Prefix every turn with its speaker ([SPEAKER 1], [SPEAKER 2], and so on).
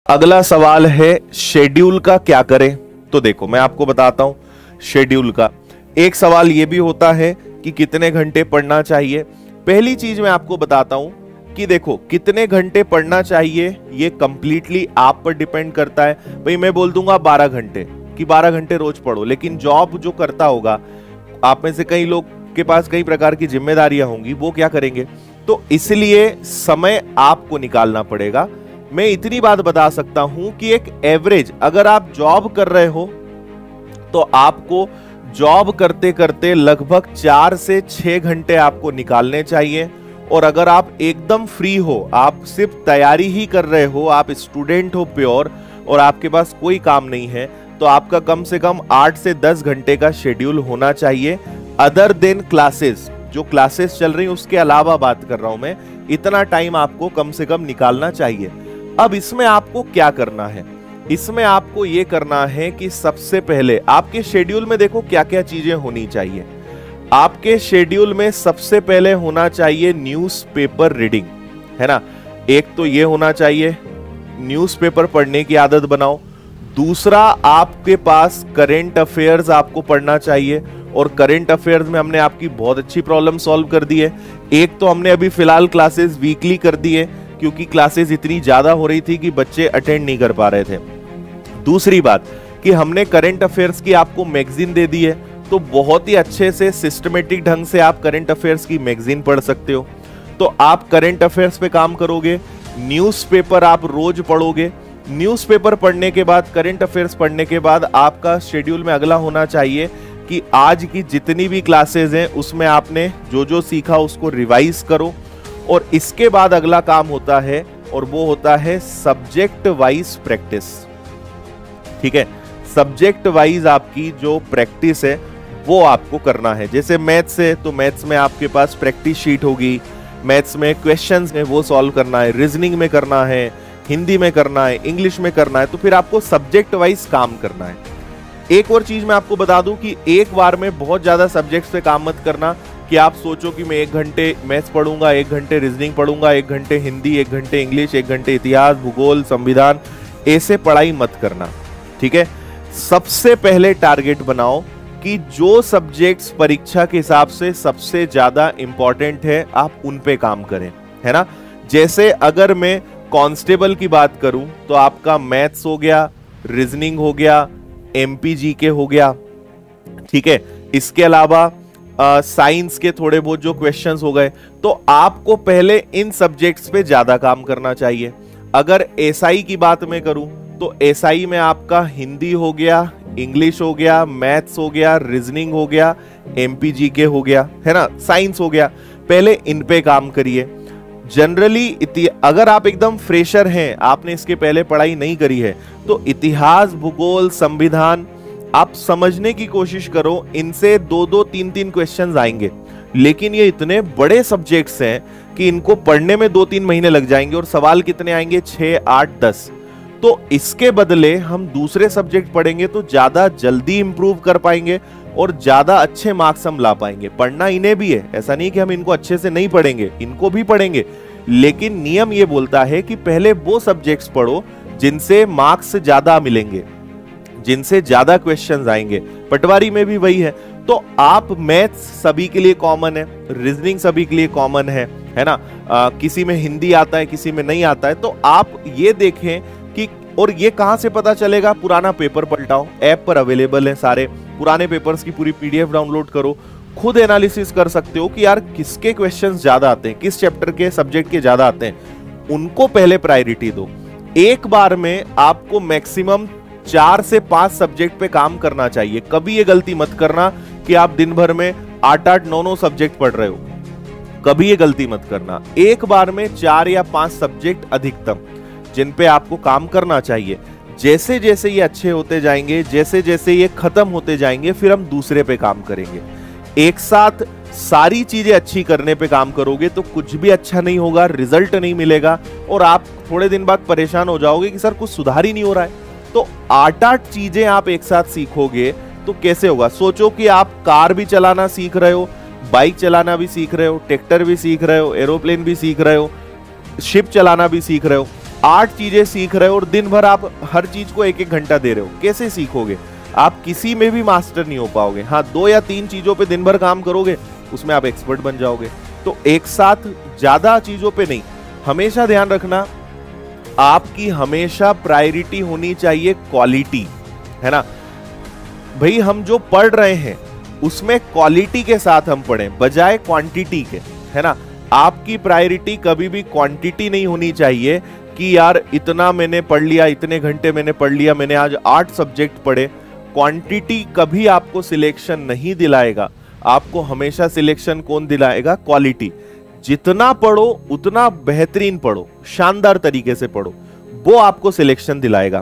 [SPEAKER 1] अगला सवाल है शेड्यूल का क्या करें। तो देखो मैं आपको बताता हूं शेड्यूल का। एक सवाल यह भी होता है कि कितने घंटे पढ़ना चाहिए। पहली चीज मैं आपको बताता हूं कि देखो कितने घंटे पढ़ना चाहिए ये कंप्लीटली आप पर डिपेंड करता है। भाई मैं बोल दूंगा 12 घंटे कि 12 घंटे रोज पढ़ो, लेकिन जॉब जो करता होगा आप में से कई लोग के पास कई प्रकार की जिम्मेदारियां होंगी, वो क्या करेंगे। तो इसलिए समय आपको निकालना पड़ेगा। मैं इतनी बात बता सकता हूं कि एक एवरेज अगर आप जॉब कर रहे हो तो आपको जॉब करते करते लगभग 4 से 6 घंटे आपको निकालने चाहिए। और अगर आप एकदम फ्री हो, आप सिर्फ तैयारी ही कर रहे हो, आप स्टूडेंट हो प्योर और आपके पास कोई काम नहीं है, तो आपका कम से कम 8 से 10 घंटे का शेड्यूल होना चाहिए। अदर देन क्लासेस, जो क्लासेस चल रही उसके अलावा बात कर रहा हूं मैं, इतना टाइम आपको कम से कम निकालना चाहिए। अब इसमें आपको क्या करना है, इसमें आपको यह करना है कि सबसे पहले आपके शेड्यूल में देखो क्या क्या चीजें होनी चाहिए। आपके शेड्यूल में सबसे पहले होना चाहिए न्यूज़पेपर रीडिंग, है ना। एक तो ये होना चाहिए, न्यूज़पेपर पढ़ने की आदत बनाओ। दूसरा, आपके पास करंट अफेयर्स आपको पढ़ना चाहिए, और करंट अफेयर्स में हमने आपकी बहुत अच्छी प्रॉब्लम सॉल्व कर दी है। एक तो हमने अभी फिलहाल क्लासेस वीकली कर दी है क्योंकि क्लासेस इतनी ज्यादा हो रही थी कि बच्चे अटेंड नहीं कर पा रहे थे। दूसरी बात कि हमने करंट अफेयर्स की आपको मैगजीन दे दी है, तो बहुत ही अच्छे से सिस्टमेटिक ढंग से आप करंट अफेयर्स की मैगजीन पढ़ सकते हो। तो आप करंट अफेयर्स पे काम करोगे, न्यूज़पेपर आप रोज पढ़ोगे। न्यूज़पेपर पढ़ने के बाद, करंट अफेयर्स पढ़ने के बाद आपका शेड्यूल में अगला होना चाहिए कि आज की जितनी भी क्लासेस हैं उसमें आपने जो जो सीखा उसको रिवाइज करो। और इसके बाद अगला काम होता है और वो होता है सब्जेक्ट वाइज प्रैक्टिस। ठीक है, सब्जेक्ट वाइज आपकी जो प्रैक्टिस है वो आपको करना है। जैसे मैथ्स है तो मैथ्स में आपके पास प्रैक्टिस शीट होगी, मैथ्स में क्वेश्चंस में वो सॉल्व करना है, रीजनिंग में करना है, हिंदी में करना है, इंग्लिश में करना है। तो फिर आपको सब्जेक्ट वाइज काम करना है। एक और चीज मैं आपको बता दूं कि एक बार में बहुत ज्यादा सब्जेक्ट्स पे काम मत करना कि आप सोचो कि मैं 1 घंटे मैथ्स पढ़ूंगा, 1 घंटे रीजनिंग पढ़ूंगा, 1 घंटे हिंदी, 1 घंटे इंग्लिश, 1 घंटे इतिहास, भूगोल, संविधान। ऐसे पढ़ाई मत करना, ठीक है। सबसे पहले टारगेट बनाओ कि जो सब्जेक्ट्स परीक्षा के हिसाब से सबसे ज्यादा इंपॉर्टेंट है आप उन पे काम करें, है ना। जैसे अगर मैं कांस्टेबल की बात करूं तो आपका मैथ्स हो गया, रीजनिंग हो गया, एमपीजीके हो गया, ठीक है। इसके अलावा साइंस के थोड़े बहुत जो क्वेश्चंस हो गए, तो आपको पहले इन सब्जेक्ट्स पे ज्यादा काम करना चाहिए। अगर एसआई की बात मैं करूं तो एसआई में आपका हिंदी हो गया, इंग्लिश हो गया, मैथ्स हो गया, रीजनिंग हो गया, एमपीजीके हो गया, है ना, साइंस हो गया। पहले इन पे काम करिए। जनरली अगर आप एकदम फ्रेशर हैं, आपने इसके पहले पढ़ाई नहीं करी है, तो इतिहास, भूगोल, संविधान आप समझने की कोशिश करो। इनसे 2-2, 3-3 क्वेश्चंस आएंगे, लेकिन ये इतने बड़े सब्जेक्ट्स हैं कि इनको पढ़ने में 2-3 महीने लग जाएंगे और सवाल कितने आएंगे, 6, 8, 10। तो इसके बदले हम दूसरे सब्जेक्ट पढ़ेंगे तो ज्यादा जल्दी इंप्रूव कर पाएंगे और ज्यादा अच्छे मार्क्स हम ला पाएंगे। पढ़ना इन्हें भी है, ऐसा नहीं कि हम इनको अच्छे से नहीं पढ़ेंगे, इनको भी पढ़ेंगे, लेकिन नियम ये बोलता है कि पहले वो सब्जेक्ट्स पढ़ो जिनसे मार्क्स ज्यादा मिलेंगे, जिनसे ज्यादा क्वेश्चंस आएंगे। पटवारी में भी वही है। तो आप मैथ्स सभी के लिए कॉमन है, रीजनिंग सभी के लिए कॉमन है ना। किसी में हिंदी आता है, किसी में नहीं आता है, तो आप ये देखें कि, और ये कहां से पता चलेगा, पुराना पेपर पलटाओ, ऐप पर अवेलेबल है सारे पुराने पेपर्स की पूरी पीडीएफ डाउनलोड करो, खुद एनालिसिस कर सकते हो कि यार किसके क्वेश्चंस ज्यादा आते हैं, किस चैप्टर के सब्जेक्ट के ज्यादा आते हैं, उनको पहले प्रायोरिटी दो। एक बार में आपको मैक्सिमम 4 से 5 सब्जेक्ट पे काम करना चाहिए। कभी ये गलती मत करना कि आप दिन भर में 8-8, 9-9 सब्जेक्ट पढ़ रहे हो, कभी ये गलती मत करना। एक बार में 4 या 5 सब्जेक्ट अधिकतम जिन पे आपको काम करना चाहिए। जैसे जैसे ये अच्छे होते जाएंगे, जैसे जैसे ये खत्म होते जाएंगे, फिर हम दूसरे पे काम करेंगे। एक साथ सारी चीजें अच्छी करने पे काम करोगे तो कुछ भी अच्छा नहीं होगा, रिजल्ट नहीं मिलेगा और आप थोड़े दिन बाद परेशान हो जाओगे कि सर कुछ सुधार ही नहीं हो रहा है। तो 8-8 चीजें आप एक साथ सीखोगे तो कैसे होगा। सोचो कि आप कार भी चलाना सीख रहे हो, बाइक चलाना भी सीख रहे हो, ट्रैक्टर भी सीख रहे हो, एरोप्लेन भी सीख रहे हो, शिप चलाना भी सीख रहे हो। 8 चीजें सीख रहे हो और दिन भर आप हर चीज को 1-1 घंटा दे रहे हो, कैसे सीखोगे? आप किसी में भी मास्टर नहीं हो पाओगे। हाँ, 2 या 3 चीजों पे दिन भर काम करोगे, उसमें आप एक्सपर्ट बन जाओगे। तो एक साथ ज्यादा चीजों पे नहीं। हमेशा ध्यान रखना, आपकी हमेशा प्रायोरिटी होनी चाहिए क्वालिटी, है ना भाई। हम जो पढ़ रहे हैं उसमें क्वालिटी के साथ हम पढ़ें बजाय क्वांटिटी के, है ना। आपकी प्रायोरिटी कभी भी क्वांटिटी नहीं होनी चाहिए कि यार इतना मैंने पढ़ लिया, इतने घंटे मैंने पढ़ लिया, मैंने आज 8 सब्जेक्ट पढ़े। क्वांटिटी कभी आपको सिलेक्शन नहीं दिलाएगा। आपको हमेशा सिलेक्शन कौन दिलाएगा? क्वालिटी। जितना पढ़ो उतना बेहतरीन पढ़ो, शानदार तरीके से पढ़ो, वो आपको सिलेक्शन दिलाएगा।